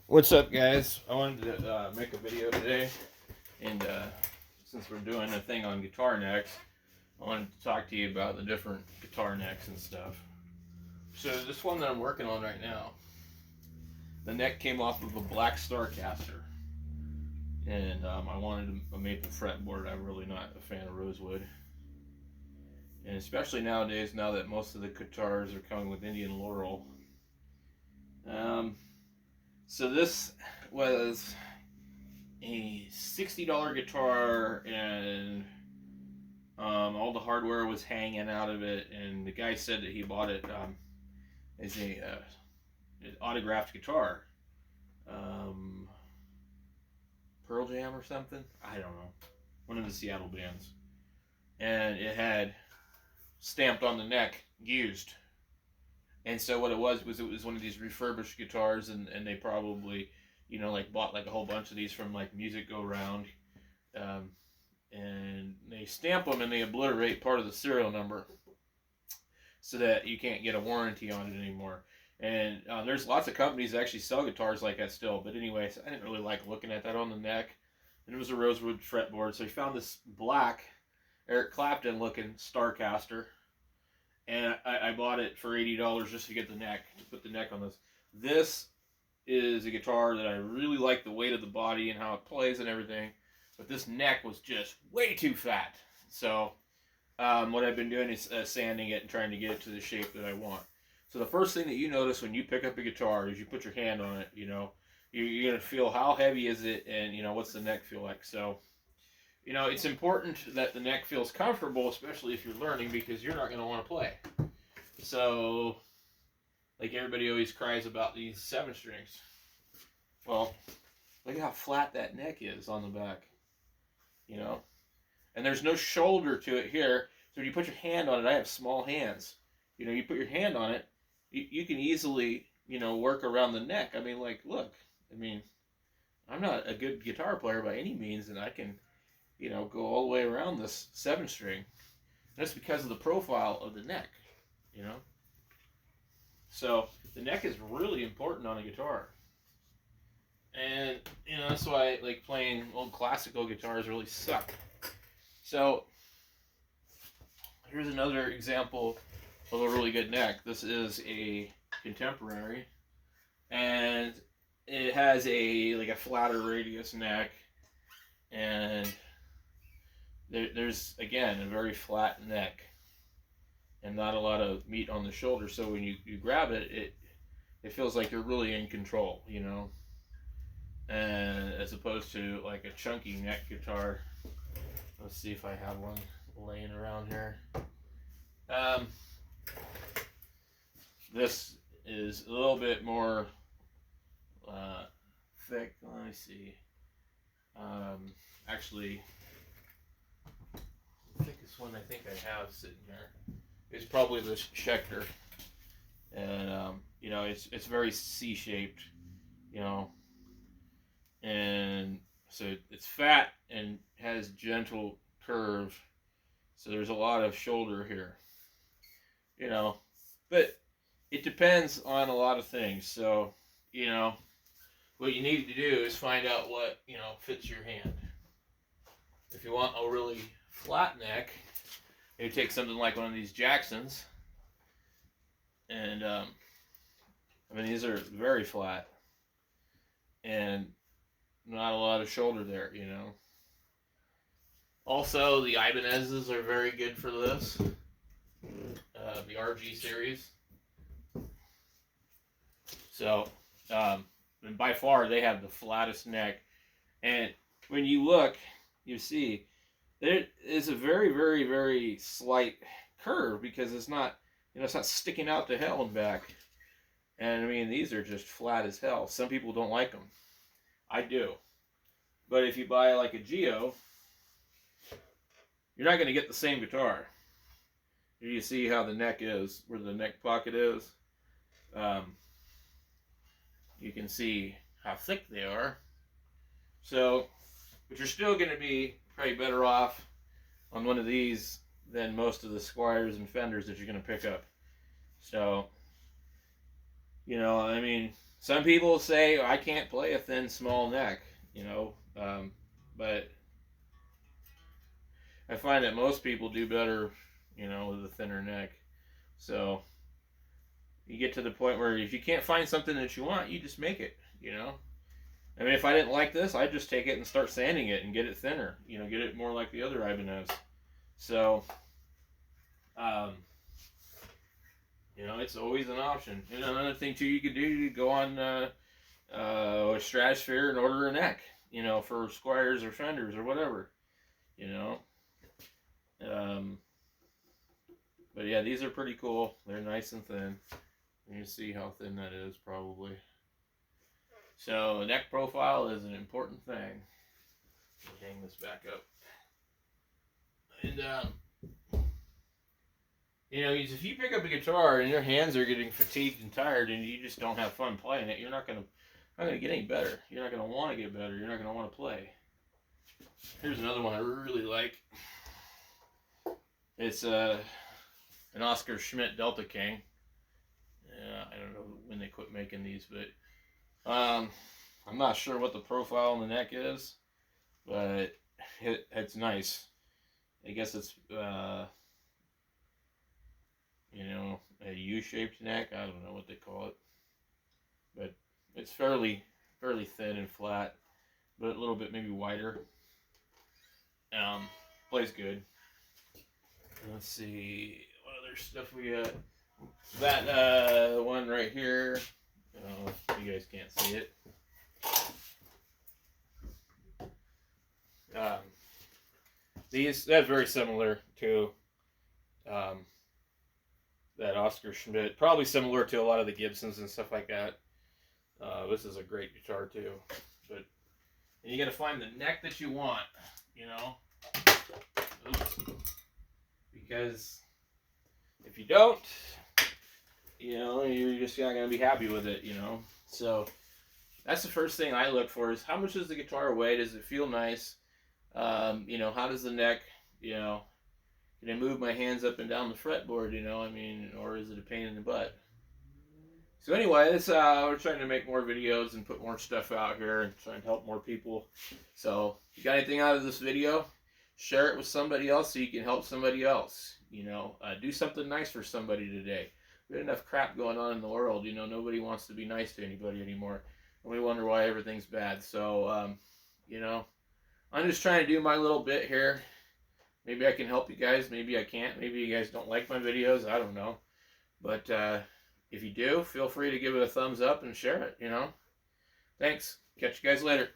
What's up, guys? I wanted to make a video today, and since we're doing a thing on guitar necks, I wanted to talk to you about the different guitar necks and stuff. So this one that I'm working on right now, the neck came off of a black Starcaster, and I wanted a maple fretboard. I'm really not a fan of rosewood, and especially nowadays, now that most of the guitars are coming with Indian Laurel. Um, so this was a $60 guitar, and all the hardware was hanging out of it, and the guy said that he bought it as an autographed guitar. um, Pearl Jam or something, I don't know, one of the Seattle bands, and it had stamped on the neck used. And so what it was it was one of these refurbished guitars, and they probably, like, bought like a whole bunch of these from like Music Go Round, um, and they stamp them and they obliterate part of the serial number so that you can't get a warranty on it anymore. And there's lots of companies that actually sell guitars like that still. But anyways, I didn't really like looking at that on the neck. And it was a rosewood fretboard, so I found this black Eric Clapton looking Starcaster, and I bought it for $80 just to get the neck, to put the neck on this. This is a guitar that I really like the weight of the body and how it plays and everything, but this neck was just way too fat. So what I've been doing is sanding it and trying to get it to the shape that I want. So the first thing that you notice when you pick up a guitar is you put your hand on it. You're going to feel how heavy is it, and what's the neck feel like. So it's important that the neck feels comfortable, especially if you're learning, because you're not going to want to play. So, like, everybody always cries about these 7 strings. Well, look at how flat that neck is on the back. And there's no shoulder to it here. So when you put your hand on it, I have small hands. You put your hand on it, you can easily, work around the neck. I mean, like, look. I mean, I'm not a good guitar player by any means, and I can, go all the way around this 7 string. That's because of the profile of the neck, So the neck is really important on a guitar. And, that's why, like, playing old classical guitars really suck. So here's another example of a really good neck. This is a contemporary, and it has a flatter radius neck, and there's again a very flat neck and not a lot of meat on the shoulder. So when you grab it, it feels like you're really in control, and as opposed to like a chunky neck guitar. Let's see if I have one laying around here. This is a little bit more thick. Let me see. Actually, the thickest one I think I have sitting here is probably this Schecter, and it's very C-shaped, and so it's fat and has gentle curve, so there's a lot of shoulder here, but it depends on a lot of things. So what you need to do is find out what fits your hand. If you want a really flat neck, you take something like one of these Jacksons, and these are very flat and not a lot of shoulder there, Also, the Ibanez's are very good for this. The RG series. So, and by far, they have the flattest neck. And when you look, you see there is a very, very, very slight curve, because it's not, it's not sticking out to hell and back. And these are just flat as hell. Some people don't like them. I do. But if you buy like a Geo, you're not going to get the same guitar. Here you see how the neck is, where the neck pocket is. You can see how thick they are. So, but you're still going to be probably better off on one of these than most of the Squiers and Fenders that you're going to pick up. So, some people say I can't play a thin, small neck, you know, but I find that most people do better, you know, with a thinner neck. So you get to the point where if you can't find something that you want, you just make it, you know. I mean, if I didn't like this, I'd just take it and start sanding it and get it thinner, you know, get it more like the other Ibanez. So, you know, it's always an option. And another thing too, you could do, you could go on Stratosphere and order a neck, you know, for Squires or Fenders or whatever, you know. But yeah, these are pretty cool. They're nice and thin. You can see how thin that is, probably. So neck profile is an important thing. Let me hang this back up. And you know, if you pick up a guitar and your hands are getting fatigued and tired, and you just don't have fun playing it, you're not gonna get any better. You're not gonna want to get better. You're not gonna want to play. Here's another one I really like. It's an Oscar Schmidt Delta King. I don't know when they quit making these, but I'm not sure what the profile on the neck is, but it's nice. I guess it's you know, a U-shaped neck. I don't know what they call it, but it's fairly thin and flat, but a little bit maybe wider. Plays good. Let's see what other stuff we got. That one right here. You guys can't see it. That's very similar to that Oscar Schmidt. Probably similar to a lot of the Gibsons and stuff like that. This is a great guitar too. But and you got to find the neck that you want, you know. Oops. Because if you don't, you know, you're just not going to be happy with it, you know. So that's the first thing I look for is how much does the guitar weigh? Does it feel nice? You know, how does the neck, you know, can I move my hands up and down the fretboard, you know, I mean, or is it a pain in the butt? So anyway, we're trying to make more videos and put more stuff out here and trying to help more people. So if you got anything out of this video, share it with somebody else so you can help somebody else. You know, do something nice for somebody today. We have enough crap going on in the world. You know, nobody wants to be nice to anybody anymore. And we wonder why everything's bad. So, you know, I'm just trying to do my little bit here. Maybe I can help you guys. Maybe I can't. Maybe you guys don't like my videos. I don't know. But if you do, feel free to give it a thumbs up and share it, you know. Thanks. Catch you guys later.